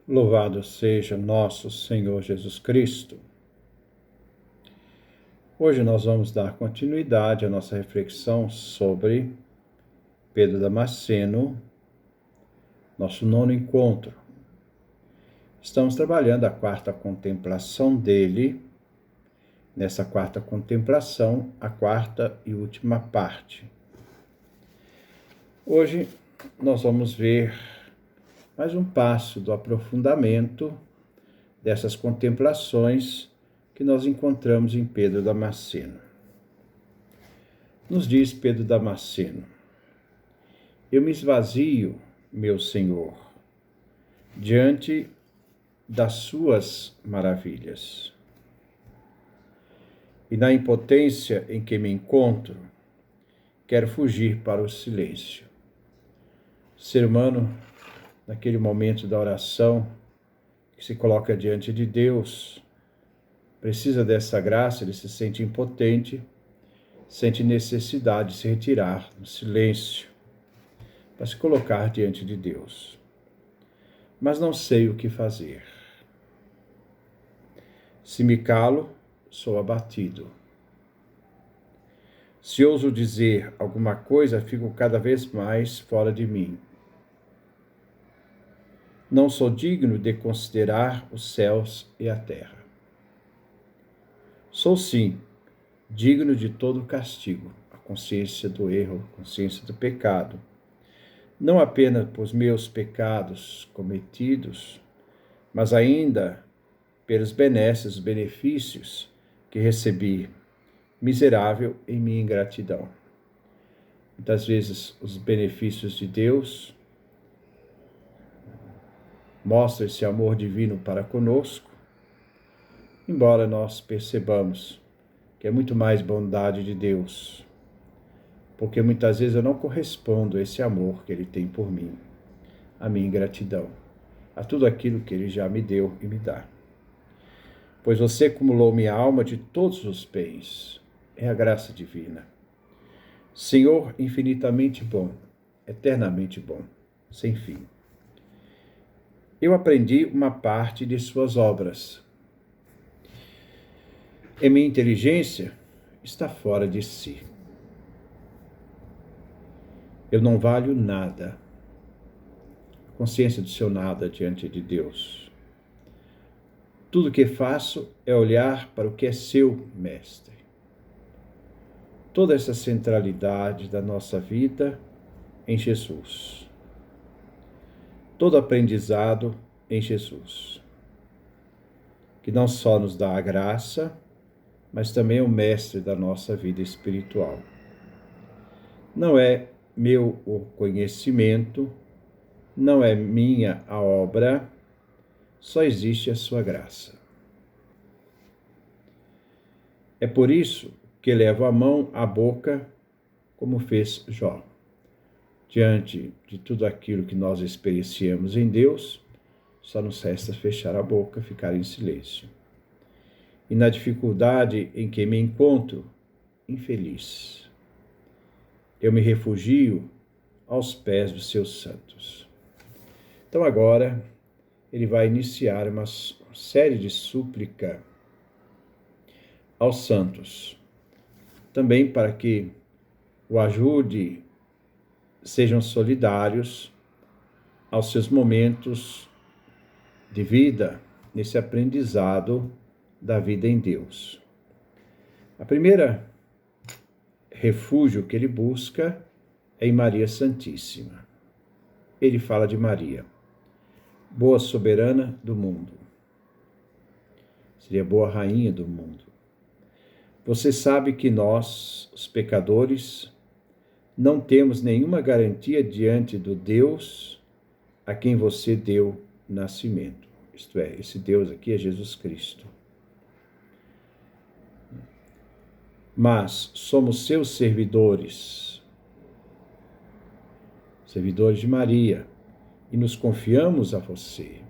Louvado seja nosso Senhor Jesus Cristo. Hoje nós vamos dar continuidade à nossa reflexão sobre Pedro Damasceno, nosso nono encontro. Estamos trabalhando a quarta contemplação dele. Nessa quarta contemplação, a quarta e última parte. Hoje nós vamos ver mais um passo do aprofundamento dessas contemplações que nós encontramos em Pedro Damasceno. Nos diz Pedro Damasceno: eu me esvazio, meu Senhor, diante das suas maravilhas. E na impotência em que me encontro, quero fugir para o silêncio. O ser humano, naquele momento da oração, que se coloca diante de Deus, precisa dessa graça, ele se sente impotente, sente necessidade de se retirar no silêncio, para se colocar diante de Deus. Mas não sei o que fazer. Se me calo, sou abatido. Se ouso dizer alguma coisa, fico cada vez mais fora de mim. Não sou digno de considerar os céus e a terra. Sou, sim, digno de todo castigo, a consciência do erro, a consciência do pecado. Não apenas por meus pecados cometidos, mas ainda pelos benesses, benefícios que recebi, miserável em minha ingratidão. Muitas vezes os benefícios de Deus mostram esse amor divino para conosco, embora nós percebamos que é muito mais bondade de Deus, porque muitas vezes eu não correspondo a esse amor que Ele tem por mim, a minha ingratidão, a tudo aquilo que Ele já me deu e me dá. Pois você acumulou minha alma de todos os bens, é a graça divina. Senhor infinitamente bom, eternamente bom, sem fim. Eu aprendi uma parte de suas obras. E minha inteligência está fora de si. Eu não valho nada. A consciência do seu nada diante de Deus. Tudo que faço é olhar para o que é seu, Mestre. Toda essa centralidade da nossa vida em Jesus. Todo aprendizado em Jesus. Que não só nos dá a graça, mas também é o mestre da nossa vida espiritual. Não é meu o conhecimento, não é minha a obra, só existe a sua graça. É por isso que levo a mão à boca, como fez Jó. Diante de tudo aquilo que nós experienciamos em Deus, só nos resta fechar a boca, ficar em silêncio. E na dificuldade em que me encontro, infeliz, eu me refugio aos pés dos seus santos. Então agora ele vai iniciar uma série de súplica aos santos, também para que o ajude, sejam solidários aos seus momentos de vida, nesse aprendizado da vida em Deus. A primeira refúgio que ele busca é em Maria Santíssima. Ele fala de Maria, boa soberana do mundo. Seria boa rainha do mundo. Você sabe que nós, os pecadores, não temos nenhuma garantia diante do Deus a quem você deu nascimento. Isto é, esse Deus aqui é Jesus Cristo. Mas somos seus servidores, servidores de Maria, e nos confiamos a você,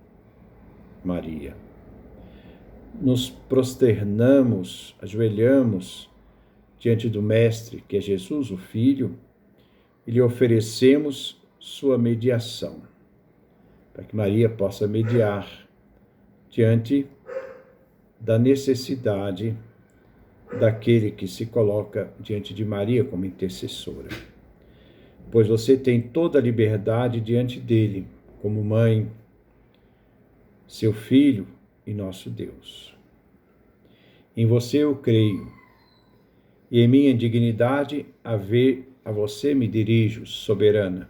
Maria. Nos prosternamos, ajoelhamos diante do Mestre, que é Jesus, o Filho, e lhe oferecemos sua mediação. para que Maria possa mediar diante da necessidade daquele que se coloca diante de Maria como intercessora. Pois você tem toda a liberdade diante dele, como mãe, seu filho e nosso Deus. Em você eu creio, e em minha dignidade a você me dirijo, soberana,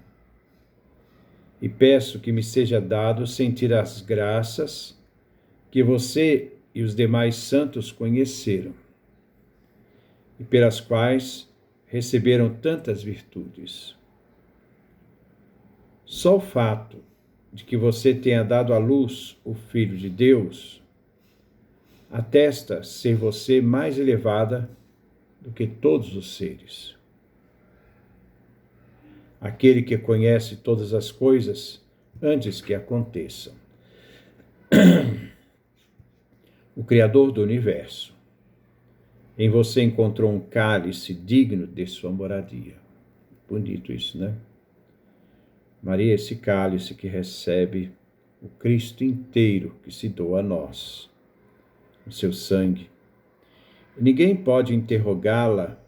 e peço que me seja dado sentir as graças que você e os demais santos conheceram, e pelas quais receberam tantas virtudes. Só o fato de que você tenha dado à luz o Filho de Deus atesta ser você mais elevada do que todos os seres. Aquele que conhece todas as coisas antes que aconteçam. O Criador do Universo. Em você encontrou um cálice digno de sua moradia. Bonito isso, né? Maria, esse cálice que recebe o Cristo inteiro que se doa a nós, o seu sangue. E ninguém pode interrogá-la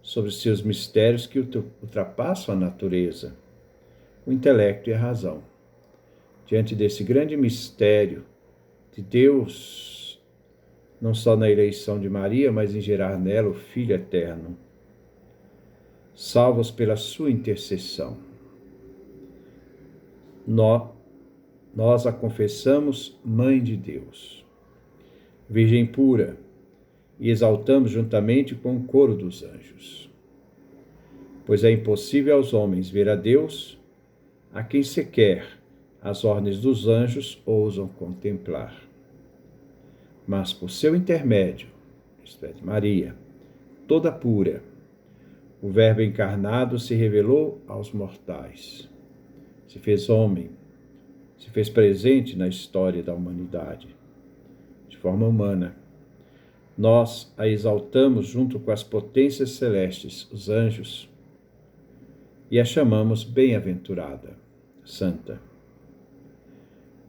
sobre seus mistérios que ultrapassam a natureza, o intelecto e a razão. Diante desse grande mistério de Deus, não só na eleição de Maria, mas em gerar nela o Filho eterno, salvos pela sua intercessão. Nós a confessamos Mãe de Deus, Virgem pura, e exaltamos juntamente com o coro dos anjos. Pois é impossível aos homens ver a Deus, a quem sequer as ordens dos anjos ousam contemplar. Mas por seu intermédio, isto é, de Maria, toda pura, o Verbo encarnado se revelou aos mortais. Se fez homem, se fez presente na história da humanidade, de forma humana. Nós a exaltamos junto com as potências celestes, os anjos, e a chamamos bem-aventurada, santa.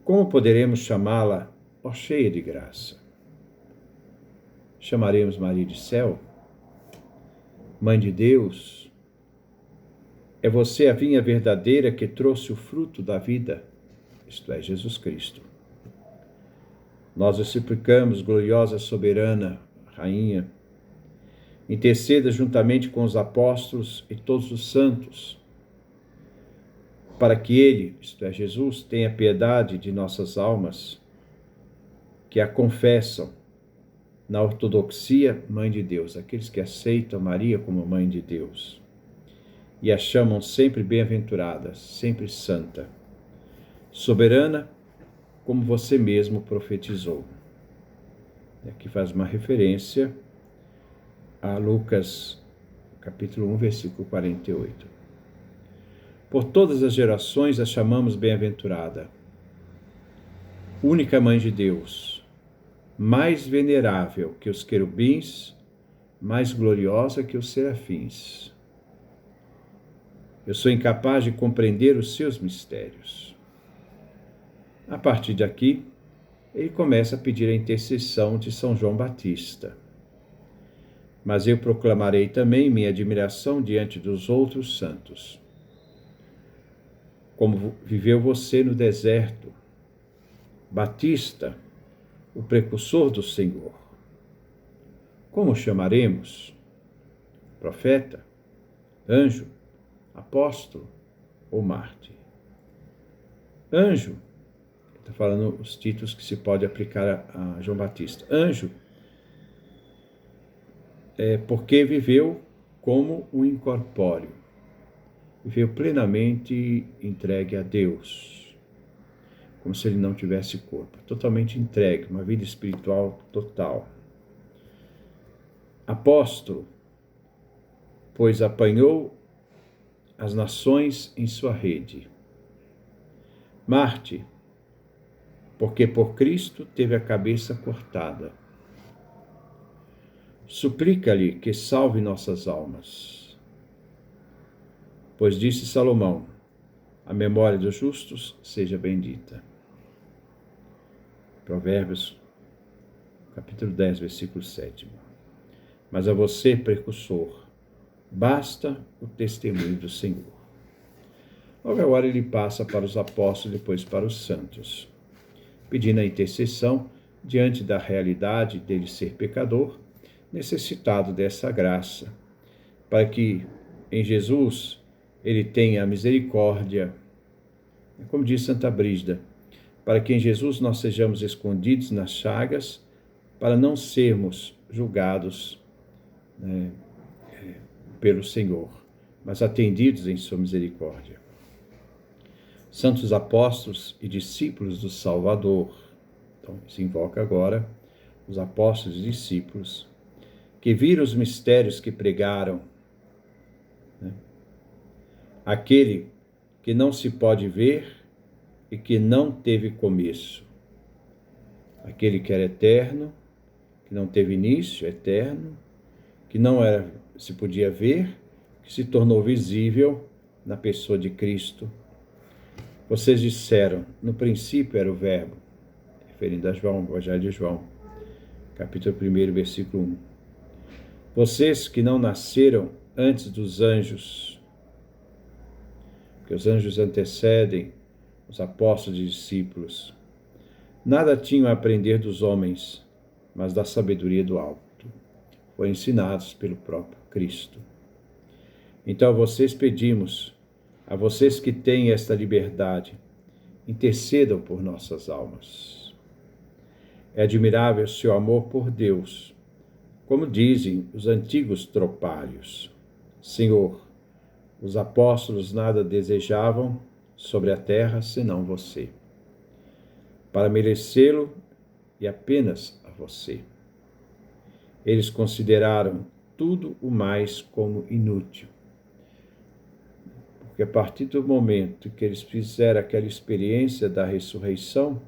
Como poderemos chamá-la, ó cheia de graça? Chamaremos Maria de céu? Mãe de Deus? É você a vinha verdadeira que trouxe o fruto da vida, isto é, Jesus Cristo. Nós o suplicamos, gloriosa soberana, Rainha, interceda juntamente com os apóstolos e todos os santos, para que ele, isto é, Jesus, tenha piedade de nossas almas, que a confessam na ortodoxia Mãe de Deus, aqueles que aceitam Maria como Mãe de Deus, e a chamam sempre bem-aventurada, sempre santa, soberana, como você mesmo profetizou. Aqui faz uma referência a Lucas, capítulo 1, versículo 48. Por todas as gerações a chamamos bem-aventurada, única Mãe de Deus, mais venerável que os querubins, mais gloriosa que os serafins. Eu sou incapaz de compreender os seus mistérios. A partir daqui, ele começa a pedir a intercessão de São João Batista. Mas eu proclamarei também minha admiração diante dos outros santos. Como viveu você no deserto, Batista, o precursor do Senhor. Como chamaremos? Profeta, anjo, apóstolo ou mártir? Anjo, está falando os títulos que se pode aplicar a João Batista. Anjo, porque viveu como um incorpóreo, viveu plenamente entregue a Deus, como se ele não tivesse corpo, totalmente entregue, uma vida espiritual total. Apóstolo, pois apanhou as nações em sua rede. Mártir, porque por Cristo teve a cabeça cortada. Suplica-lhe que salve nossas almas. Pois disse Salomão: A memória dos justos seja bendita. Provérbios, capítulo 10, versículo 7. Mas a você, precursor, basta o testemunho do Senhor. Logo agora ele passa para os apóstolos e depois para os santos, pedindo a intercessão diante da realidade dele ser pecador, necessitado dessa graça, para que em Jesus ele tenha a misericórdia, como diz Santa Brígida, para que em Jesus nós sejamos escondidos nas chagas, para não sermos julgados pelo Senhor, mas atendidos em sua misericórdia. Santos apóstolos e discípulos do Salvador. Então, se invoca agora os apóstolos e discípulos que viram os mistérios que pregaram, aquele que não se pode ver e que não teve começo, aquele que era eterno, que não teve início, eterno, que não era, se podia ver, que se tornou visível na pessoa de Cristo. Vocês disseram, no princípio era o Verbo, referindo a João, Evangelho de João, capítulo 1, versículo 1. Vocês que não nasceram antes dos anjos, que os anjos antecedem os apóstolos e discípulos, nada tinham a aprender dos homens, mas da sabedoria do alto. Foram ensinados pelo próprio Cristo. Então a vocês pedimos, a vocês que têm esta liberdade, intercedam por nossas almas. É admirável o seu amor por Deus, como dizem os antigos tropários. Senhor, os apóstolos nada desejavam sobre a terra senão você, para merecê-lo e apenas a você. Eles consideraram tudo o mais como inútil, porque a partir do momento que eles fizeram aquela experiência da ressurreição,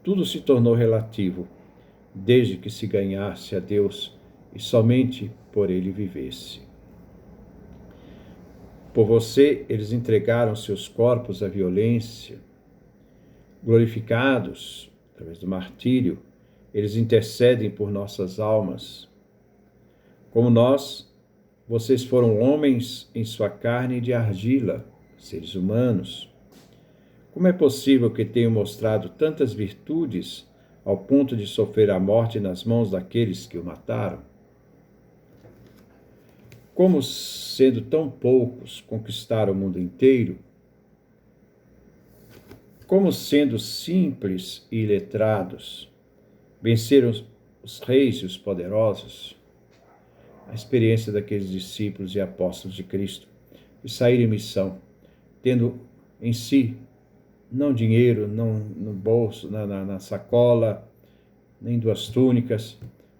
tudo se tornou relativo, desde que se ganhasse a Deus e somente por ele vivesse. Por você, eles entregaram seus corpos à violência. Glorificados, através do martírio, eles intercedem por nossas almas. Como nós, vocês foram homens em sua carne de argila, seres humanos. Como é possível que tenham mostrado tantas virtudes ao ponto de sofrer a morte nas mãos daqueles que o mataram? Como, sendo tão poucos, conquistaram o mundo inteiro? Como, sendo simples e iletrados, venceram os reis e os poderosos? A experiência daqueles discípulos e apóstolos de Cristo, que saíram em missão, tendo em si não dinheiro, não no bolso, na sacola, nem duas túnicas,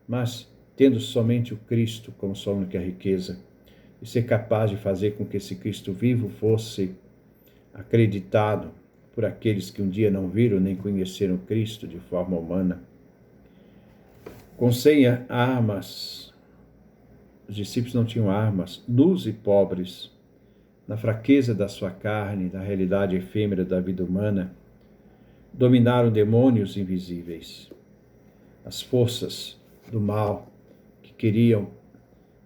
mas tendo somente o Cristo como sua única riqueza, e ser capaz de fazer com que esse Cristo vivo fosse acreditado por aqueles que um dia não viram nem conheceram Cristo de forma humana. Com 100 armas, os discípulos não tinham armas, nus e pobres, na fraqueza da sua carne, na realidade efêmera da vida humana, dominaram demônios invisíveis, as forças do mal que queriam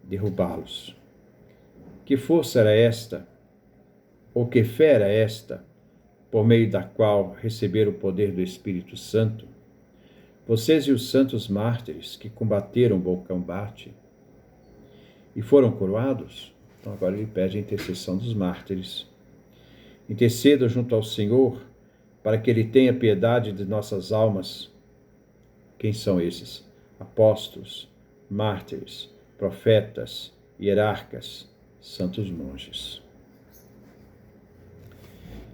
derrubá-los. Que força era esta, ou que fé era esta, por meio da qual receberam o poder do Espírito Santo? Vocês e os santos mártires que combateram o bom combate e foram coroados? Então agora ele pede a intercessão dos mártires. Interceda junto ao Senhor para que ele tenha piedade de nossas almas. Quem são esses? Apóstolos, mártires, profetas, hierarcas, santos monges.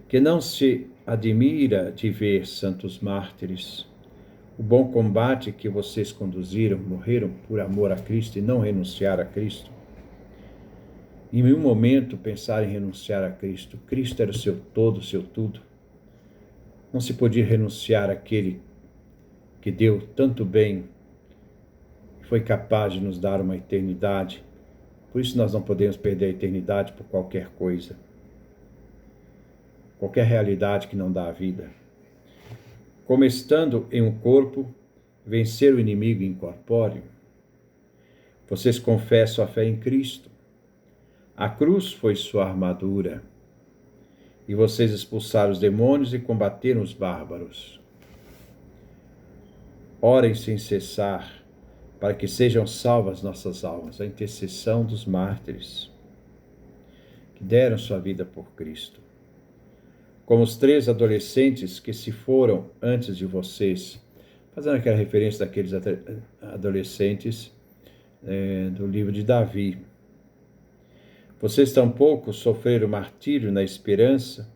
Que não se admira de ver santos mártires, o bom combate que vocês conduziram, morreram por amor a Cristo e não renunciaram a Cristo. Em nenhum momento pensaram em renunciar a Cristo. Cristo era o seu todo, o seu tudo. Não se podia renunciar àquele que deu tanto bem e foi capaz de nos dar uma eternidade. Por isso nós não podemos perder a eternidade por qualquer coisa. qualquer realidade que não dá a vida. Como estando em um corpo, vencer o inimigo incorpóreo. Vocês confessam a fé em Cristo. A cruz foi sua armadura. E vocês expulsaram os demônios e combateram os bárbaros. Orem sem cessar, para que sejam salvas nossas almas, a intercessão dos mártires, que deram sua vida por Cristo. Como os 3 adolescentes que se foram antes de vocês, fazendo aquela referência daqueles adolescentes do livro de Davi. Vocês tampouco sofreram martírio na esperança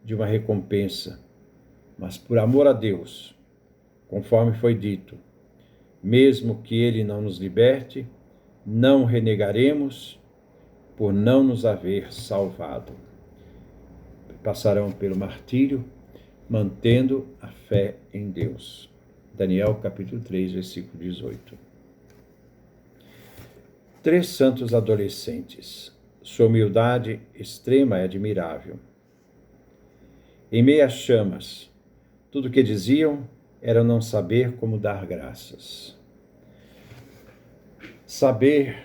de uma recompensa, mas por amor a Deus, conforme foi dito, mesmo que Ele não nos liberte, não renegaremos por não nos haver salvado. Passarão pelo martírio, mantendo a fé em Deus. Daniel capítulo 3, versículo 18. 3 santos adolescentes. Sua humildade extrema é admirável. Em meio às chamas, tudo o que diziam era não saber como dar graças. Saber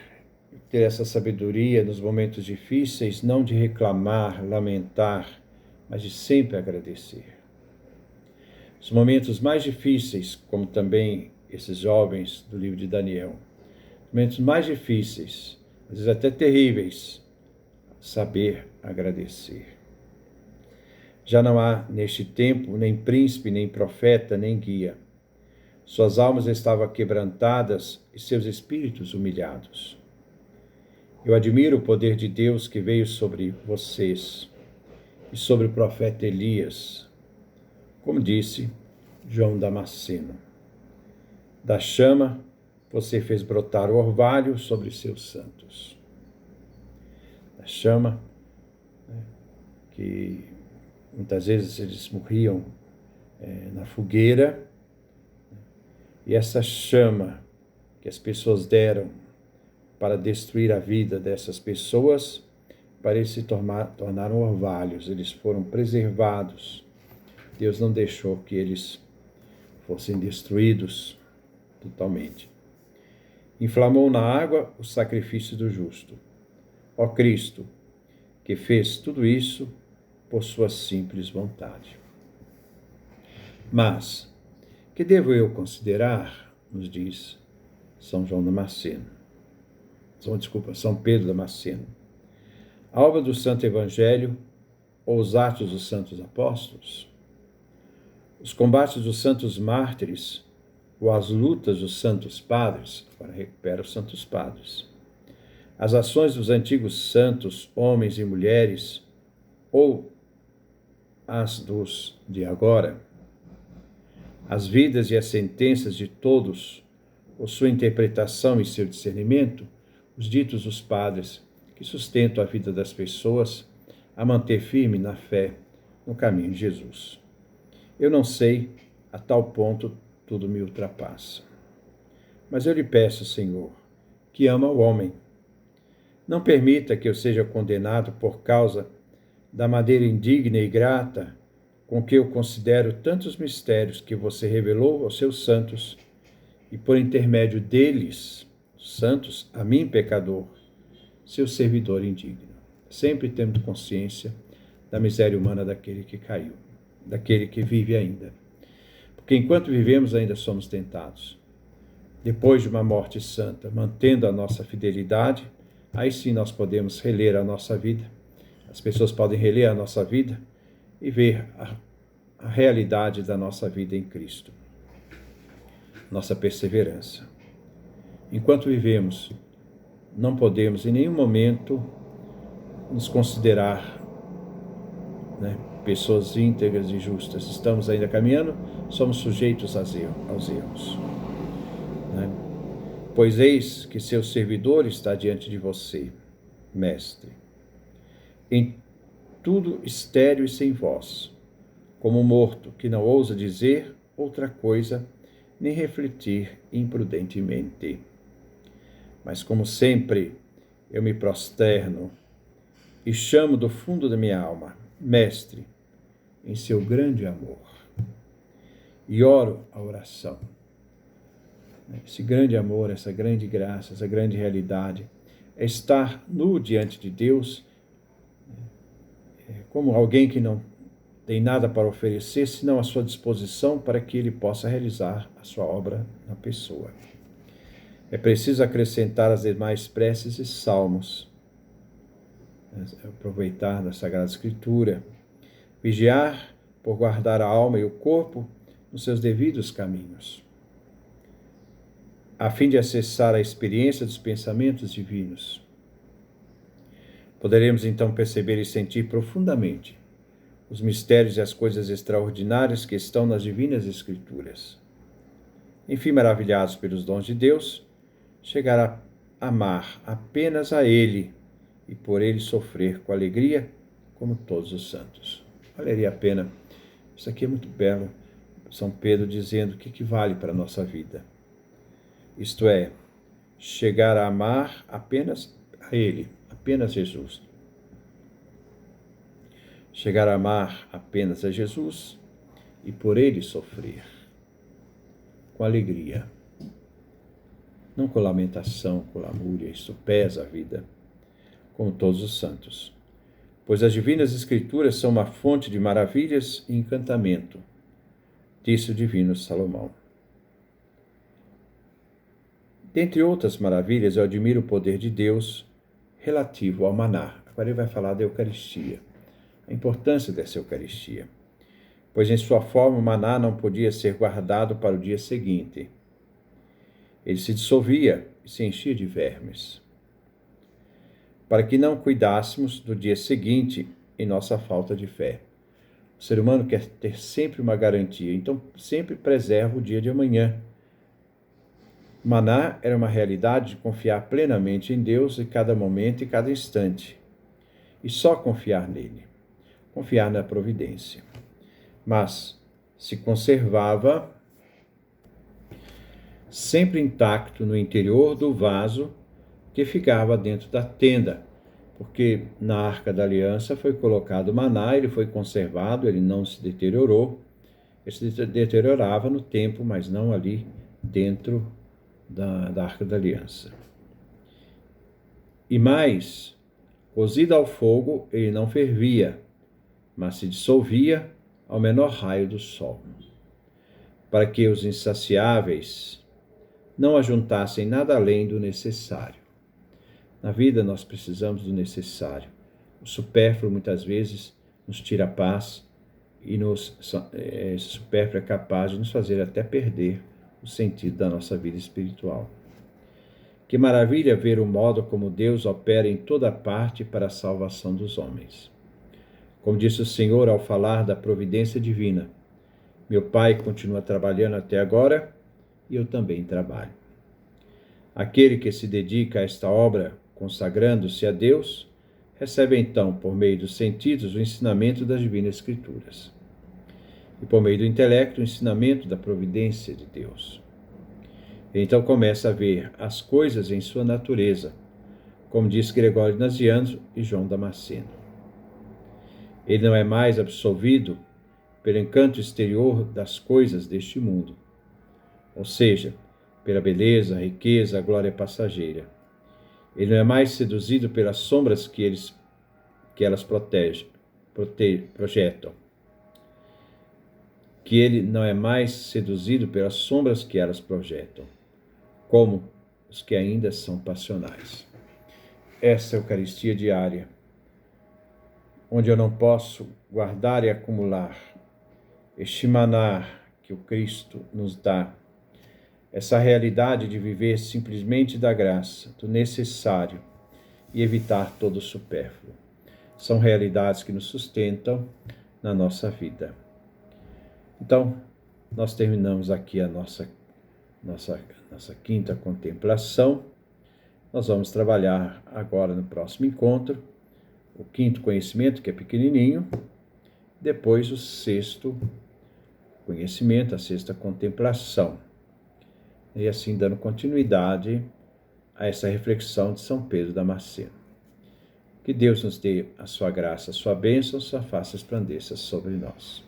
ter essa sabedoria nos momentos difíceis, não de reclamar, lamentar, mas de sempre agradecer. Os momentos mais difíceis, como também esses jovens do livro de Daniel, os momentos mais difíceis, às vezes até terríveis, saber agradecer. Já não há neste tempo nem príncipe, nem profeta, nem guia. Suas almas estavam quebrantadas e seus espíritos humilhados. Eu admiro o poder de Deus que veio sobre vocês e sobre o profeta Elias, como disse João Damasceno. Da chama você fez brotar o orvalho sobre seus santos. Da chama, que muitas vezes eles morriam na fogueira, e essa chama que as pessoas deram para destruir a vida dessas pessoas, para eles se tornaram orvalhos, eles foram preservados. Deus não deixou que eles fossem destruídos totalmente. Inflamou na água o sacrifício do justo. Ó Cristo, que fez tudo isso por sua simples vontade. Mas, que devo eu considerar, nos diz São Pedro Damasceno, a obra do Santo Evangelho ou os atos dos santos apóstolos? Os combates dos santos mártires ou as lutas dos santos padres? Agora recupera os santos padres. As ações dos antigos santos, homens e mulheres, ou as dos de agora? As vidas e as sentenças de todos, ou sua interpretação e seu discernimento, os ditos dos padres, que sustentam a vida das pessoas a manter firme na fé no caminho de Jesus. Eu não sei, a tal ponto tudo me ultrapassa. Mas eu lhe peço, Senhor, que ama o homem. Não permita que eu seja condenado por causa da maneira indigna e grata com que eu considero tantos mistérios que você revelou aos seus santos, e por intermédio deles, santos, a mim, pecador, seu servidor indigno, sempre tendo consciência da miséria humana daquele que caiu, daquele que vive ainda. Porque enquanto vivemos ainda somos tentados. Depois de uma morte santa, mantendo a nossa fidelidade, aí sim nós podemos reler a nossa vida. As pessoas podem reler a nossa vida e ver a realidade da nossa vida em Cristo. Nossa perseverança. Enquanto vivemos, não podemos em nenhum momento nos considerar pessoas íntegras e justas. Estamos ainda caminhando, somos sujeitos aos erros. Pois eis que seu servidor está diante de você, mestre, em tudo estéril e sem voz, como morto que não ousa dizer outra coisa, nem refletir imprudentemente. Mas como sempre, eu me prosterno e chamo do fundo da minha alma, mestre, em seu grande amor. E oro a oração. Esse grande amor, essa grande graça, essa grande realidade é estar nu diante de Deus, como alguém que não tem nada para oferecer, senão a sua disposição para que ele possa realizar a sua obra na pessoa. É preciso acrescentar as demais preces e salmos, aproveitar da Sagrada Escritura, vigiar por guardar a alma e o corpo nos seus devidos caminhos, a fim de acessar a experiência dos pensamentos divinos. Poderemos então perceber e sentir profundamente os mistérios e as coisas extraordinárias que estão nas divinas Escrituras. Enfim, maravilhados pelos dons de Deus, chegar a amar apenas a Ele e por Ele sofrer com alegria, como todos os santos. Valeria a pena. Isso aqui é muito belo. São Pedro dizendo o que vale para a nossa vida. Isto é, chegar a amar apenas a Ele, apenas Jesus. Chegar a amar apenas a Jesus e por Ele sofrer com alegria. Não com lamentação, com lamúria, isto pesa a vida, como todos os santos. Pois as divinas Escrituras são uma fonte de maravilhas e encantamento, disse o divino Salomão. Dentre outras maravilhas, eu admiro o poder de Deus relativo ao maná. Agora ele vai falar da Eucaristia, a importância dessa Eucaristia. Pois em sua forma o maná não podia ser guardado para o dia seguinte. Ele se dissolvia e se enchia de vermes. Para que não cuidássemos do dia seguinte em nossa falta de fé. O ser humano quer ter sempre uma garantia, então sempre preserva o dia de amanhã. O maná era uma realidade de confiar plenamente em Deus em cada momento e cada instante. E só confiar nele. Confiar na providência. Mas se conservava sempre intacto no interior do vaso que ficava dentro da tenda, porque na Arca da Aliança foi colocado o maná, ele foi conservado, ele não se deteriorou, ele se deteriorava no tempo, mas não ali dentro da Arca da Aliança. E mais, cozido ao fogo, ele não fervia, mas se dissolvia ao menor raio do sol, para que os insaciáveis não ajuntassem nada além do necessário. Na vida nós precisamos do necessário. O supérfluo muitas vezes nos tira a paz e esse supérfluo é capaz de nos fazer até perder o sentido da nossa vida espiritual. Que maravilha ver o modo como Deus opera em toda parte para a salvação dos homens. Como disse o Senhor ao falar da providência divina, meu Pai continua trabalhando até agora e eu também trabalho. Aquele que se dedica a esta obra, consagrando-se a Deus, recebe então, por meio dos sentidos, o ensinamento das divinas Escrituras. E por meio do intelecto, o ensinamento da providência de Deus. E então começa a ver as coisas em sua natureza, como diz Gregório Nazianzo e João Damasceno. Ele não é mais absolvido pelo encanto exterior das coisas deste mundo, ou seja, pela beleza, a riqueza, a glória passageira. Ele não é mais seduzido pelas sombras que elas projetam. Que ele não é mais seduzido pelas sombras que elas projetam, como os que ainda são passionais. Essa Eucaristia diária, onde eu não posso guardar e acumular este maná que o Cristo nos dá, essa realidade de viver simplesmente da graça, do necessário e evitar todo o supérfluo. São realidades que nos sustentam na nossa vida. Então, nós terminamos aqui a nossa quinta contemplação. Nós vamos trabalhar agora no próximo encontro o quinto conhecimento, que é pequenininho, depois o sexto conhecimento, a sexta contemplação. E assim dando continuidade a essa reflexão de São Pedro Damasceno. Que Que Deus nos dê a sua graça, a sua bênção, a sua face resplandeça sobre nós.